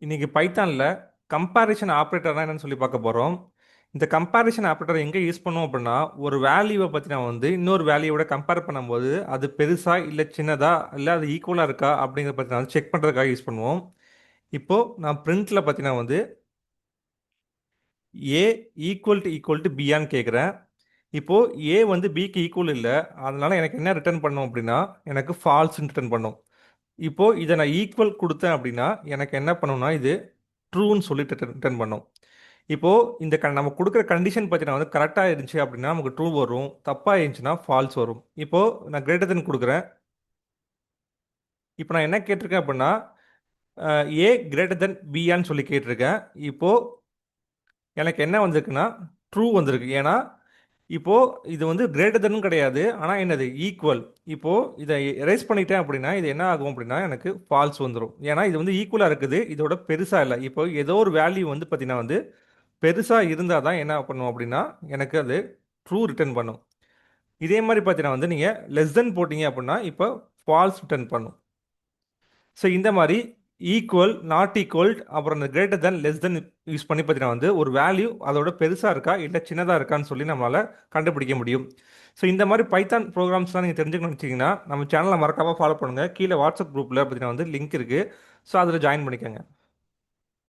இன்னைக்கு பைத்தான்ல கம்பேரிஷன் ஆப்ரேட்டர்னா என்னன்னு சொல்லி பார்க்க போகிறோம். இந்த கம்பேரிஷன் ஆப்ரேட்டர் எங்கே யூஸ் பண்ணுவோம் அப்படின்னா, ஒரு வேல்யூவை பற்றி நான் இன்னொரு வேல்யூவோட கம்பேர் பண்ணும்போது அது பெருசா இல்லை சின்னதா இல்லை அது ஈக்குவலாக இருக்கா அப்படிங்கிறத பற்றி நான் செக் பண்ணுறதுக்காக யூஸ் பண்ணுவோம். இப்போது நான் பிரிண்ட்டில் பார்த்தீங்கன்னா ஏ ஈக்குவல் டு பியான்னு கேட்குறேன். இப்போது ஏ பிக்கு ஈக்குவல் இல்லை, அதனால எனக்கு என்ன ரிட்டர்ன் பண்ணும் அப்படின்னா எனக்கு ஃபால்ஸ்ன்னு ரிட்டர்ன் பண்ணும். இப்போது இதை நான் ஈக்குவல் கொடுத்தேன் அப்படின்னா எனக்கு என்ன பண்ணும்னா இது ட்ரூன்னு சொல்லிட்டு ரிட்டர்ன் பண்ணும். இப்போது இந்த நம்ம கொடுக்குற கண்டிஷன் பார்த்தீங்கன்னா கரெக்டாக இருந்துச்சு அப்படின்னா நமக்கு ட்ரூ வரும், தப்பாக இருந்துச்சுன்னா ஃபால்ஸ் வரும். இப்போது நான் கிரேட்டர் தென் கொடுக்குறேன். இப்போ நான் என்ன கேட்டிருக்கேன் அப்படின்னா ஏ கிரேட்டர் தென் பியான்னு சொல்லி கேட்டிருக்கேன். இப்போது எனக்கு என்ன வந்திருக்குன்னா ட்ரூ வந்திருக்கு. ஏன்னா இப்போது இது கிரேட்டர் தென் கிடையாது, ஆனால் என்னது ஈக்குவல். இப்போது இதை எரேஸ் பண்ணிட்டேன் அப்படின்னா இது என்ன ஆகும் அப்படின்னா எனக்கு ஃபால்ஸ் வந்துடும். ஏன்னா இது ஈக்குவலாக இருக்குது, இதோட பெருசாக இல்லை. இப்போ ஏதோ ஒரு வேல்யூ பார்த்தீங்கன்னா பெருசாக இருந்தால் தான் என்ன பண்ணும் அப்படின்னா எனக்கு அது ட்ரூ ரிட்டர்ன் பண்ணும். இதே மாதிரி பார்த்தீங்கன்னா நீங்கள் லெஸ் தென் போட்டிங்க அப்படின்னா இப்போ ஃபால்ஸ் ரிட்டர்ன் பண்ணும். ஸோ இந்த மாதிரி ஈக்குவல், நாட் ஈக்குவல், அப்புறம் இந்த greater than, less than use பண்ணி பார்த்தீங்கன்னா ஒரு வேல்யூ அதோட பெருசாக இருக்கா இல்லை சின்னதாக இருக்கான்னு சொல்லி நம்மளால் கண்டுபிடிக்க முடியும். ஸோ இந்த மாதிரி பைத்தான் ப்ரோக்ராம்ஸ்லாம் நீங்கள் தெரிஞ்சுக்கணும்னு வச்சிங்கன்னா நம்ம சேனலை மறக்காமல் ஃபாலோ பண்ணுங்கள். கீழே வாட்ஸ்அப் குரூப்பில் பார்த்தீங்கன்னா லிங்க் இருக்குது. ஸோ அதில் ஜாயின் பண்ணிக்கோங்க.